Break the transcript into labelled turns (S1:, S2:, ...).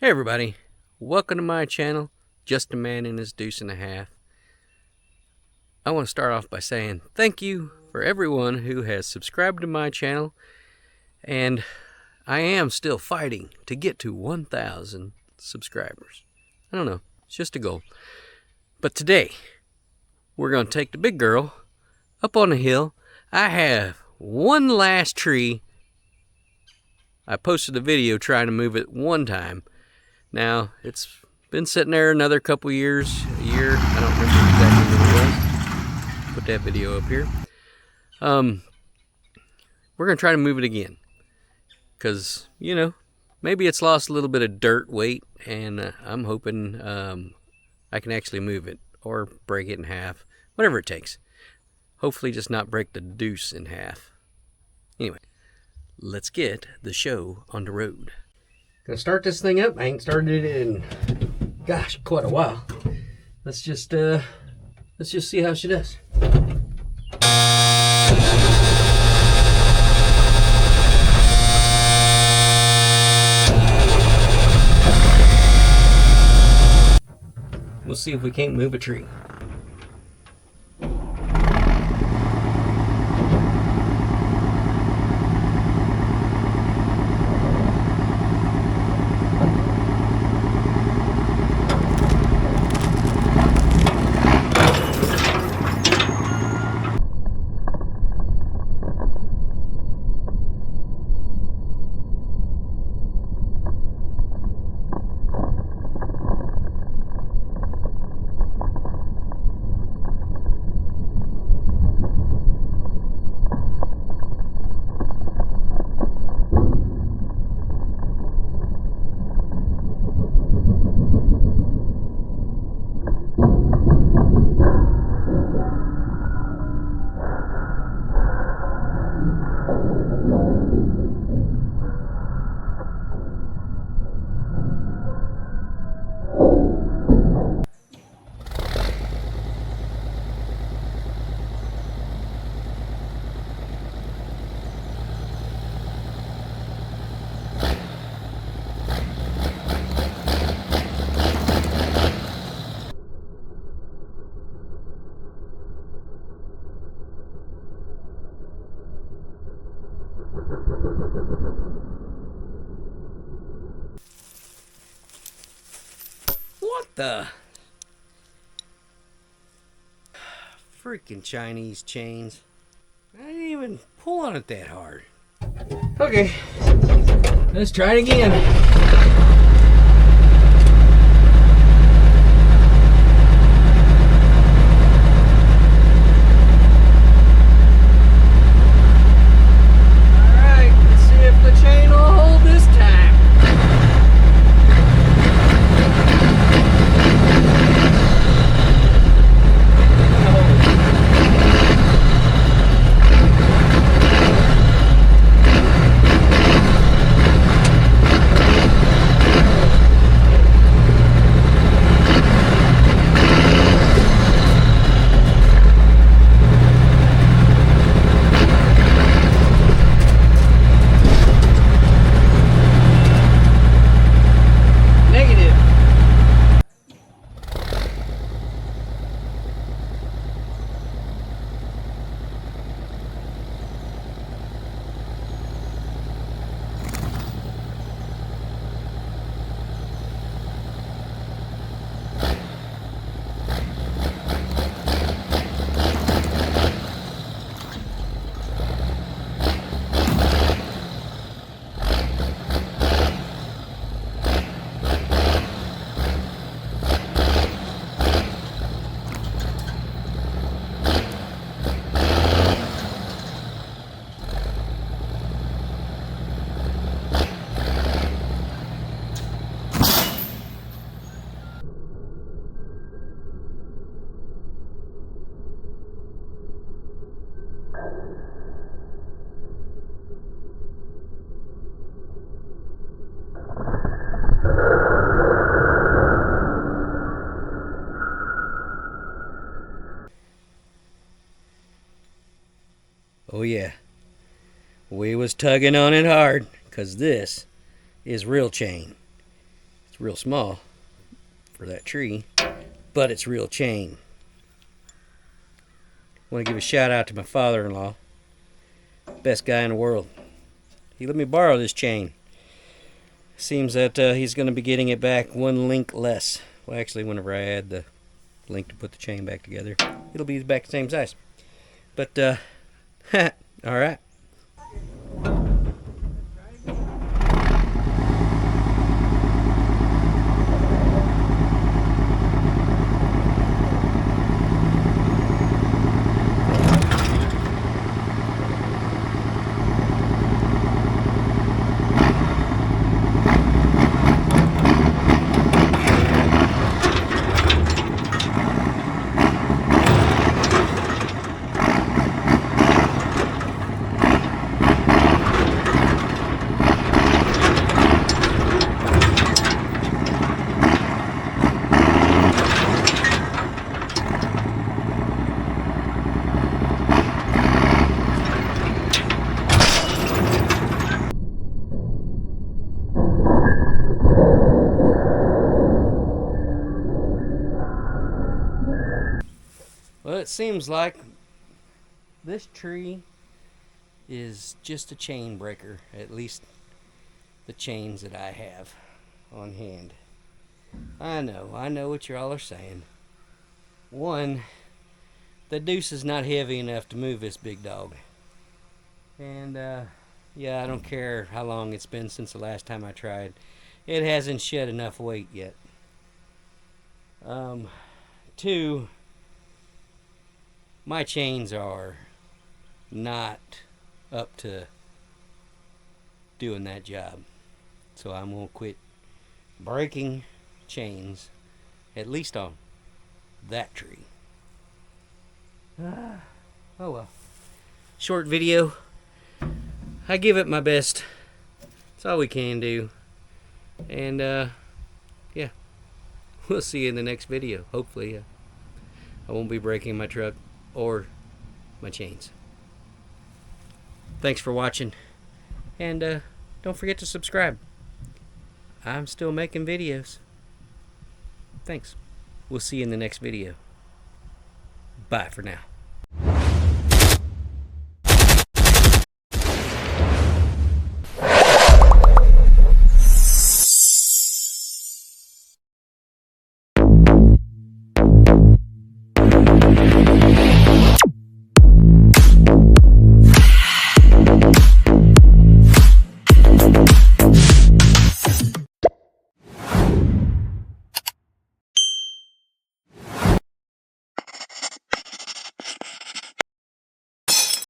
S1: Hey everybody, welcome to my channel, Just a Man and His Deuce and a Half. I want to start off by saying thank you for everyone who has subscribed to my channel, and I am still fighting to get to 1,000 subscribers. I don't know, it's just a goal. But today, we're going to take the big girl up on the hill. I have one last tree. I posted a video trying to move it one time. Now, it's been sitting there another couple years, a year. I don't remember exactly what it was. Put that video up here. We're going to try to move it again. Because, you know, maybe it's lost a little bit of dirt weight, and I'm hoping I can actually move it or break it in half. Whatever it takes. Hopefully just not break the Deuce in half. Anyway, let's get the show on the road. Gonna start this thing up. I ain't started it in, gosh, quite a while. Let's just see how she does. We'll see if we can't move a tree. What the? Freaking Chinese chains. I didn't even pull on it that hard. Okay, let's try it again. Oh yeah, we was tugging on it hard, 'cause this is real chain. It's real small for that tree, but it's real chain. I want to give a shout out to my father-in-law, best guy in the world. He let me borrow this chain. Seems that he's going to be getting it back one link less. Well, actually, whenever I add the link to put the chain back together, it'll be back the same size. But, all right. Well, it seems like this tree is just a chain breaker, at least the chains that I have on hand. I know what y'all are saying. One, the Deuce is not heavy enough to move this big dog. And, yeah, I don't care how long it's been since the last time I tried. It hasn't shed enough weight yet. Two, my chains are not up to doing that job. So I'm going to quit breaking chains, at least on that tree. Oh well. Short video. I give it my best. That's all we can do. And, yeah. We'll see you in the next video. Hopefully, I won't be breaking my truck or my chains. Thanks for watching, and don't forget to subscribe. I'm still making videos. Thanks. We'll see you in the next video. Bye for now.